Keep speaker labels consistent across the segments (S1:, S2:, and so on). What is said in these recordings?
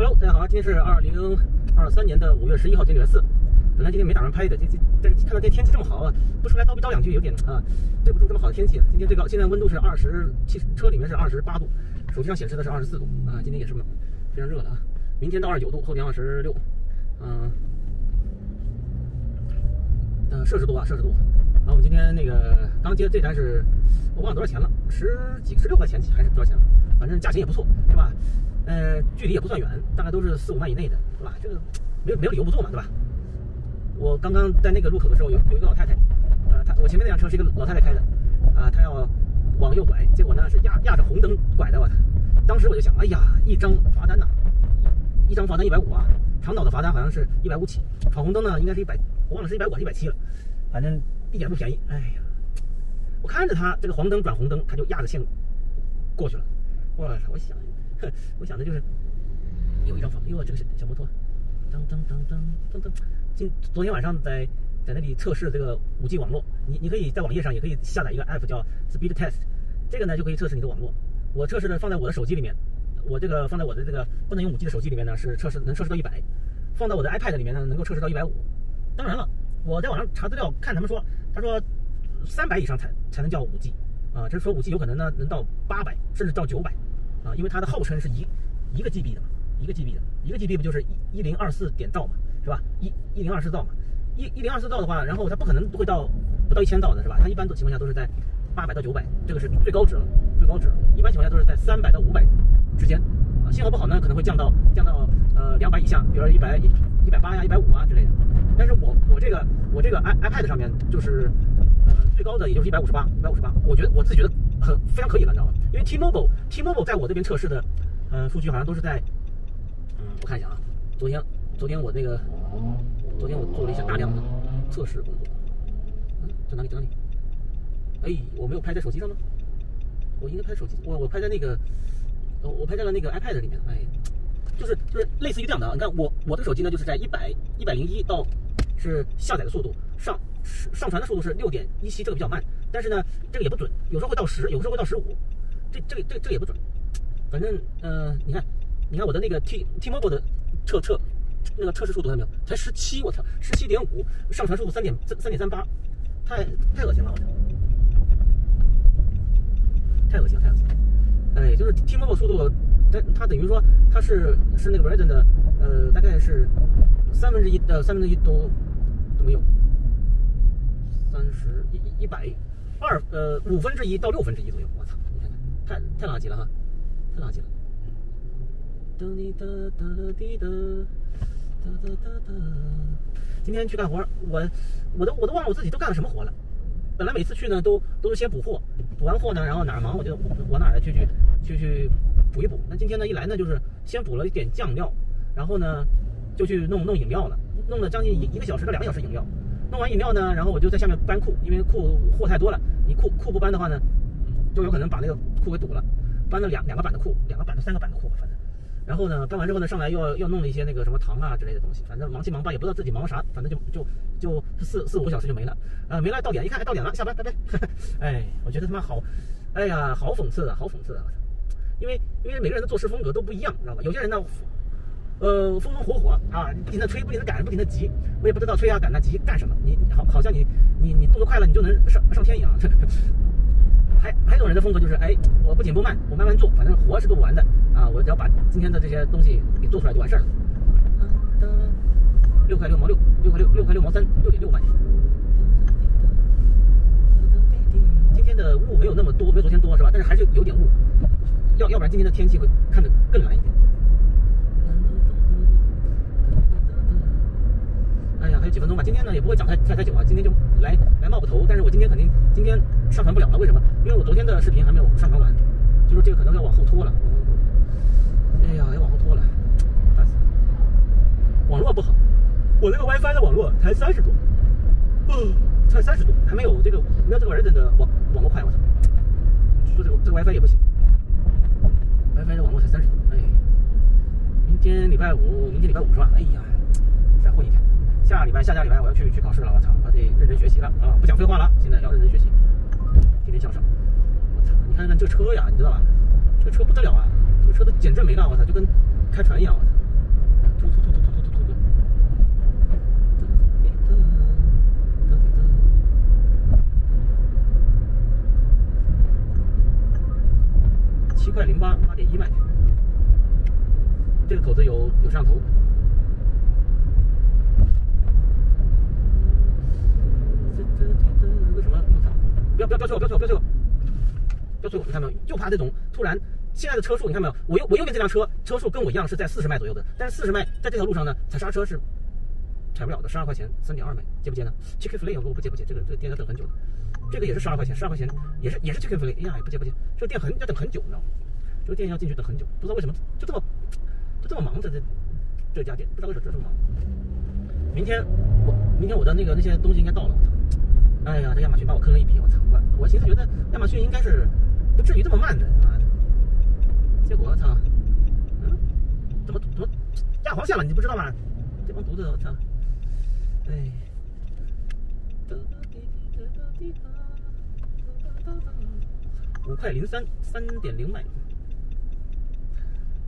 S1: Hello， 大家好，今天是2023年的5月11号，今天礼拜四。本来今天没打算拍的，但是看到这天气这么好啊，不出来叨逼叨两句有点啊，对不住这么好的天气。今天最高现在温度是车里面是28度，手机上显示的是24度啊，今天也是非常热的啊。明天到29度，后天26，摄氏度啊，摄氏度。然后我们今天那个刚接的这单是我忘了多少钱了，16块钱还是多少钱了，反正价钱也不错，是吧？距离也不算远，大概都是4-5万以内的，对吧？这个没有理由不做嘛，对吧？我刚刚在那个路口的时候，有一个老太太，我前面那辆车是一个老太太开的，她要往右拐，结果呢是压着红灯拐的，我操！当时我就想，哎呀，一张罚单呐，一张罚单150啊，长岛的罚单好像是150起，闯红灯呢应该是100，我忘了是150还是170了，反正一点不便宜。哎呀，我看着他这个黄灯转红灯，他就压着线过去了，我想的就是有一张这个小摩托，昨天晚上在那里测试这个5G 网络，你可以在网页上也可以下载一个 app 叫 Speed Test， 这个呢就可以测试你的网络。我测试的放在我的手机里面，我这个放在我的这个不能用5G 的手机里面呢是能测试到100，放到我的 iPad 里面呢能够测试到150。当然了，我在网上查资料看他说300以上才能叫5G 啊，这是说5G 有可能呢能到800甚至到900啊，因为它的号称是一个 GB 的嘛，1个 GB 不就是1024点兆嘛，是吧？1024兆嘛，1024兆的话，然后它不可能会到不到1000兆的是吧？它一般的情况下都是在800到900，这个是最高值了。一般情况下都是在300到500之间啊。信号不好呢，可能会降到200以下，比如说180呀、150啊之类的。但是我这个 iPad 上面就是最高的也就是158，我自己觉得非常可以了，你知道吗？因为 T-Mobile 在我这边测试的数据好像都是在我看一下啊，昨天我做了一下大量的测试工作。在哪里？哎，我没有拍在手机上吗？我应该拍手机，我拍在那个我拍在了那个 iPad 里面。哎，就是类似于这样的啊。你看我的手机呢，就是在101到是下载的速度，上传的速度是6.17，这个比较慢，但是呢这个也不准，有时候会到10，有时候会到15，这个也不准。反正你看我的那个 T-Mobile 的那个测试速度看到没有？才17，我操，17.5，上传速度3.38，太恶心了，我操，太恶心了。哎，就是 T-Mobile 速度，它等于说它是那个 Verizon 的大概是1/3都没有，100，5分之1到6分之1左右，我操，你看太垃圾了哈，太垃圾了。今天去干活，我都忘了我自己都干了什么活了。本来每次去呢都是先补货，补完货呢，然后哪儿忙我就往哪儿去补一补。那今天呢一来呢就是先补了一点酱料，然后呢就去弄饮料了，弄了将近1个小时到2个小时饮料。弄完饮料呢，然后我就在下面搬库，因为库货太多了，你库不搬的话呢，就有可能把那个库给堵了。搬了两个板的库，2个板到3个板的库，反正。然后呢，搬完之后呢，上来又弄了一些那个什么糖啊之类的东西，反正忙七忙八，也不知道自己忙啥，反正就4-5个小时就没了。没了，到点一看，到点了，下班，拜拜。哎，我觉得他妈好，哎呀，好讽刺啊！因为每个人的做事风格都不一样，知道吧？有些人呢，风风火火啊，不停的吹，不停的赶，不停的急，我也不知道吹啊赶啊急干什么。你好像你动作快了，你就能上天一样。还有种人的风格就是，哎，我不紧不慢，我慢慢做，反正活是做不完的啊！我只要把今天的这些东西给做出来就完事儿了。6块6毛6，6块6毛3，6.6万。今天的雾没有那么多，没有昨天多是吧？但是还是有点雾，要不然今天的天气会看得更蓝一点。哎呀，还有几分钟吧。今天呢也不会讲太久啊，今天就来冒个头。但是我今天上传不了了，为什么？因为我昨天的视频还没有上传完，就说这个可能要往后拖了。哎呀，要往后拖了，烦死了。网络不好，我那个 WiFi 的网络才30多，才30多，还没有这个Verizon的网络快，我操！说这个 WiFi 也不行，WiFi 的网络才30多，哎。明天礼拜五是吧？哎呀，再混一天。下下礼拜我要去考试了，我操，我得认真学习了啊！不讲废话了，现在要认真学习，天天向上。我操，你看这个车呀，你知道吧？这个车不得了啊，这个车都减震没了，我操，就跟开船一样，我操。这个口子有摄像头。为什么？我操！不要催我！不要催我！你看没有？就怕这种突然。现在的车速你看没有？我右边这辆车速跟我一样是在40迈左右的，但是40迈在这条路上呢，踩刹车是踩不了的，12块钱3.2迈，接不接呢 ？Chicken Flay 我不接，这个店要等很久的，这个也是12块钱也是 Chicken Flay， 哎呀也不接，这个店要等很久，你知道吗？这个店要进去等很久，不知道为什么就这么忙，这家店不知道为什么这么忙。明天我的那些东西应该到了，我操！哎呀，这亚马逊把我坑了一笔，我操！我寻思觉得亚马逊应该是不至于这么慢的啊。结果我操，怎么压黄线了？你不知道吗？这帮犊子，我操！哎，5块03 3.0迈。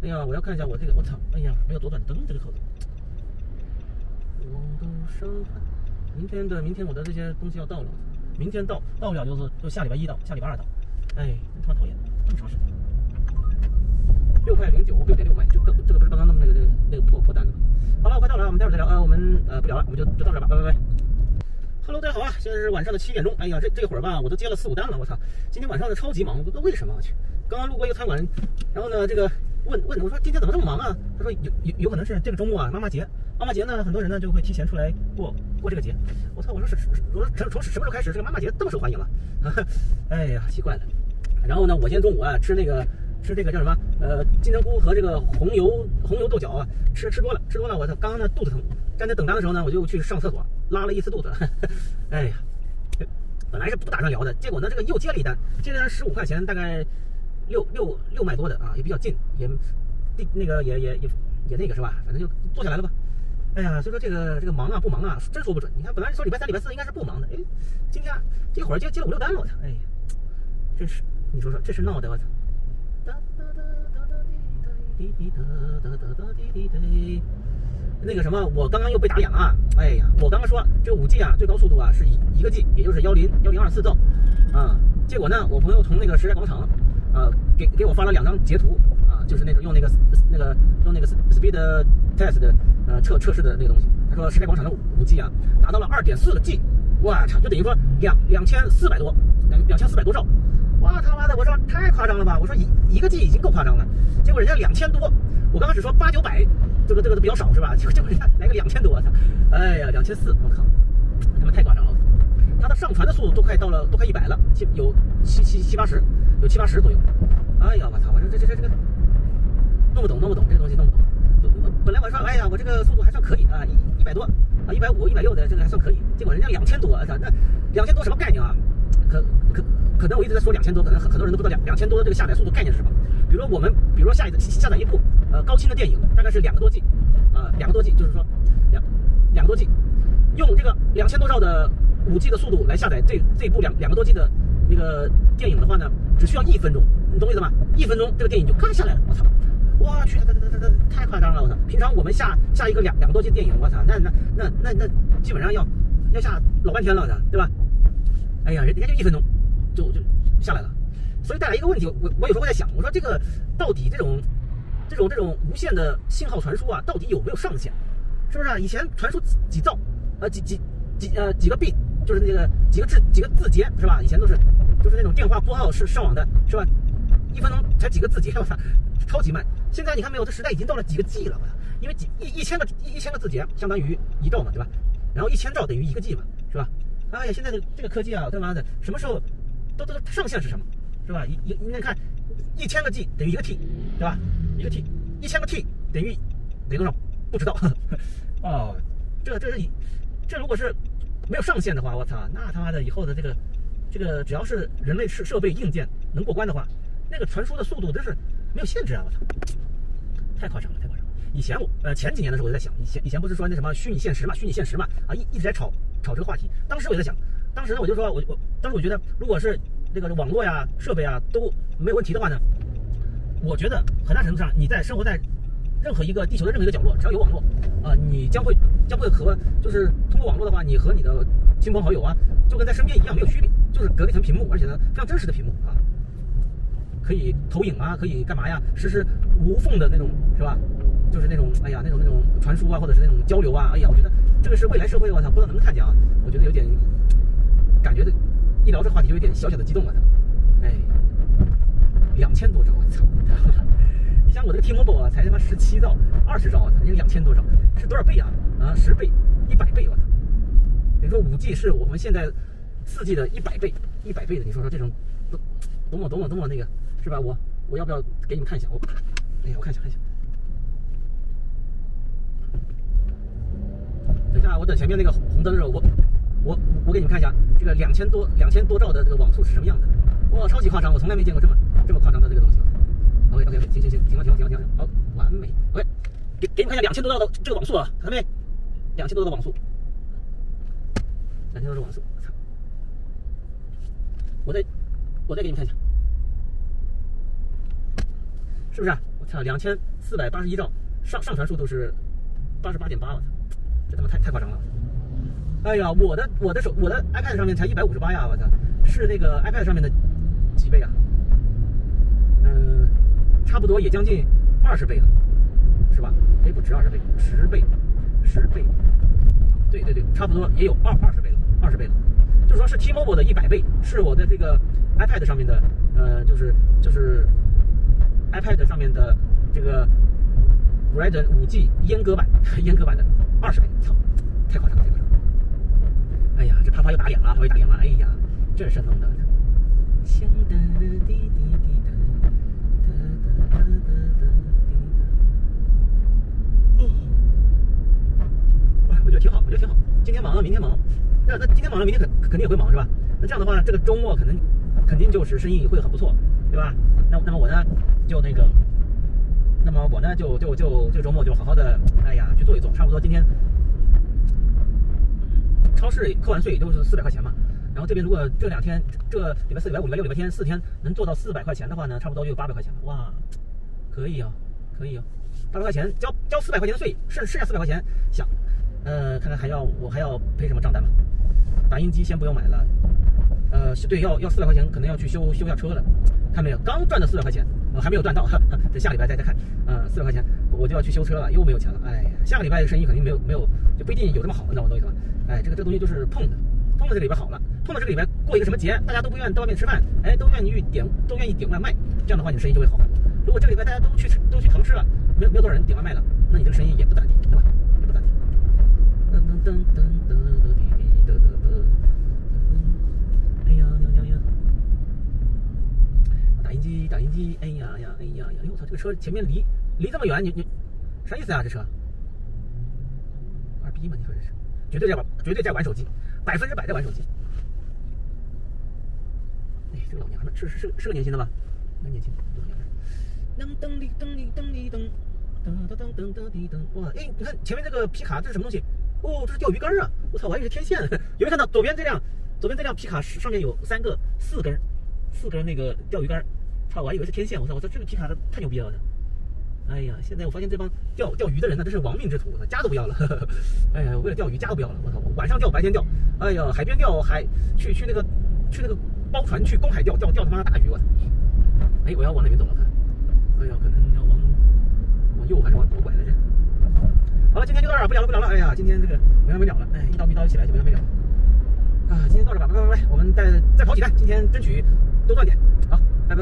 S1: 哎呀，我要看一下我这个，我操！哎呀，没有左转灯这个口子。明天我的这些东西要到了，明天到不了就下礼拜1到，下礼拜2到。哎，真他妈讨厌，这么长时间。6块09 6.6迈，这个不是刚刚那个破单的吗？好了，我快到了，我们待会儿再聊我们不聊了，我们就到这吧，拜拜。Hello， 大家好啊！现在是晚上的7点钟。哎呀，这会儿吧，我都接了4、5单了，我操！今天晚上的超级忙，不知道为什么。我去，刚刚路过一个餐馆，然后呢，这个问我说今天怎么这么忙啊？他说有可能是这个周末啊，妈妈节呢，很多人呢就会提前出来过这个节。我操！我说从什么时候开始这个妈妈节这么受欢迎了？哎呀，奇怪了。然后呢，我今天中午啊吃这个叫什么金针菇和这个红油豆角啊，吃多了，我操！刚刚呢肚子疼，站在等单的时候呢，我就去上厕所，拉了一次肚子。哎呀，本来是不打算聊的，结果呢这个又接了一单15块钱，大概6迈多的啊，也比较近，也那个也那个是吧？反正就坐下来了吧。哎呀，所以说这个忙啊不忙啊，真说不准。你看本来说礼拜3、礼拜4应该是不忙的，哎，今天这会儿接了5、6单了，我操！哎呀，真是你说这是闹的，我操！那个什么，我刚刚又被打脸了啊！哎呀，我刚刚说这个5G 啊，最高速度啊是1个 G， 也就是1024兆啊。结果呢，我朋友从那个时代广场给我发了2张截图啊，就是那种用那个 speed test 的测试的那个东西。他说时代广场的5G 啊达到了2.4个 G， 我操，就等于说2400多兆。哇他妈的！我说太夸张了吧！我说一个 G 已经够夸张了，结果人家2000多。我刚开始说800、900，这个都比较少是吧？结果人家来个2000多，我操！哎呀，2400，我靠，他们太夸张了。它的上传的速度都快100了，有70-80，有70-80左右。哎呀，我操！我说这个弄不懂，这个东西弄不懂。本来我说，哎呀，我这个速度还算可以啊，100多啊，150、160的这个还算可以。结果人家2000多，那2000多什么概念啊？可能我一直在说2000多，可能很多人都不知道2000多的这个下载速度概念是什么。比如说下载一部高清的电影，大概是2个多 G， 2个多 G， 就是说2个多 G， 用这个2000多兆的5G 的速度来下载这一部2个多 G 的那个电影的话呢，只需要1分钟，你懂我意思吗？1分钟这个电影就咔下来了，我操！我去，太夸张了，我操！平常我们下一个2个多 G 电影，我操，那基本上要下老半天了，对吧？哎呀，人家就1分钟就下来了，所以带来一个问题，我有时候会在想，我说这个到底这种无线的信号传输啊，到底有没有上限？是不是啊？以前传输几兆，几个 B， 就是那个几个字节是吧？以前就是那种电话拨号是上网的是吧？1分钟才几个字节，我操，超级慢。现在你看没有，这时代已经到了几个 G 了，我操，因为1000个字节相当于1兆嘛，对吧？然后1000兆等于1个 G 嘛，是吧？哎呀，现在的这个科技啊，他妈的，什么时候都上限是什么，是吧？你看，1000个 G 等于1个 T， 对吧？1个 T，1000个 T 等于多少？不知道。哦，这如果是没有上限的话，我操，那他妈的以后的这个只要是人类设备硬件能过关的话，那个传输的速度真是没有限制啊！我操，太夸张了，太夸张了。以前前几年的时候我就在想，以前不是说那什么虚拟现实嘛啊，一直在炒这个话题。当时我也在想，当时呢我就说当时我觉得，如果是这个网络呀、设备啊都没有问题的话呢，我觉得很大程度上你生活在任何一个地球的任何一个角落，只要有网络你将会和就是通过网络的话，你和你的亲朋好友啊，就跟在身边一样，没有区别，就是隔了一层屏幕，而且呢非常真实的屏幕啊，可以投影啊，可以干嘛呀，实时无缝的那种是吧？就是那种哎呀那种传输啊，或者是那种交流啊，哎呀，我觉得这个是未来社会，我操，不知道能不能看见啊？我觉得有点感觉的，一聊这话题就有点小小的激动了，哎，2000多兆，我操！你像我这个 T-Mobile 啊，才他妈17兆、20兆，你2000多兆是多少倍啊？10倍、100倍，我操！等于说5G 是我们现在4G 的100倍的，你说这种多么那个是吧？我要不要给你们看一下？哎呀，我看一下。等一下，我等前面那个红灯的时候，我给你们看一下这个2000多兆的这个网速是什么样的。哇，超级夸张，我从来没见过这么夸张的这个东西。OK， 行，停了，好，完美。OK， 给你们看一下2000多兆的这个网速啊，看到没？2000多兆的网速，2000多兆的网速，操！我再给你们看一下，是不是啊？我操，2481兆，上传速度是88.8，我操，这他妈太夸张了！哎呀，我的 iPad 上面才158呀，我操，是那个 iPad 上面的几倍啊？差不多也将近20倍了，是吧？哎，不止20倍，10倍，对，差不多也有20倍了，就是说是 T-Mobile 的100倍，是我的这个 iPad 上面的，就是 iPad 上面的这个 Verizon 5G 阉割版的20倍，操，太夸张了！哎呀，这啪又打脸了，哎呀，这是弄的。香的滴滴滴的。我觉得挺好。今天忙了，明天忙。那今天忙了，明天肯定也会忙，是吧？那这样的话，这个周末肯定就是生意会很不错，对吧？那么我呢，就这个周末就好好的，哎呀，去做一做。差不多今天超市扣完税都是400块钱嘛。然后这边如果这2天，这礼拜4、礼拜5、礼拜6、礼拜天4天能做到400块钱的话呢，差不多就有800块钱了。哇，可以，800块钱交400块钱的税，剩下400块钱想，看看我还要赔什么账单吗？打印机先不用买了，对，要400块钱，可能要去修下车了。看没有，刚赚的400块钱，还没有赚到，等下礼拜再看。400块钱我就要去修车了，又没有钱了。哎呀，下个礼拜的生意肯定没有，就不一定有这么好，你知道我懂意思吗？哎，这个东西就是碰的这个礼拜好了，碰到这个礼拜过一个什么节，大家都不愿意到外面吃饭，哎，都愿意点外卖，这样的话你生意就会好很多。如果这个礼拜大家都去堂吃了，没有多少人点外卖了，那你这个生意也不咋地，对吧？也不咋地。哎呀，打印机，哎呀，我操，这个车前面离这么远，你啥意思啊？这车二逼吗？你说这是绝对在玩手机，100%在玩手机。哎，这个老娘们是个年轻的吧？蛮年轻的，噔哩噔，哇！哎，你看前面这个皮卡，这是什么东西？哦，这是钓鱼竿啊！我操，我还以为是天线。有没有看到左边这辆皮卡上面有4根那个钓鱼竿？操，我还以为是天线。我操，这个皮卡太牛逼了！哎呀，现在我发现这帮钓鱼的人呢，真是亡命之徒，家都不要了。哎呀，为了钓鱼家都不要了。我操，晚上钓，白天钓。哎呀，海边钓，去那个包船去公海钓他妈的大鱼。我操！哎，我要往哪边走了？看，哎呀，可能要往右还是往左拐来着？好了，今天就到这儿，不聊了。哎呀，今天这个没完没了了，哎，一刀起来就没完没了。啊，今天到这吧，拜，我们再跑几单，今天争取多赚点。好，拜。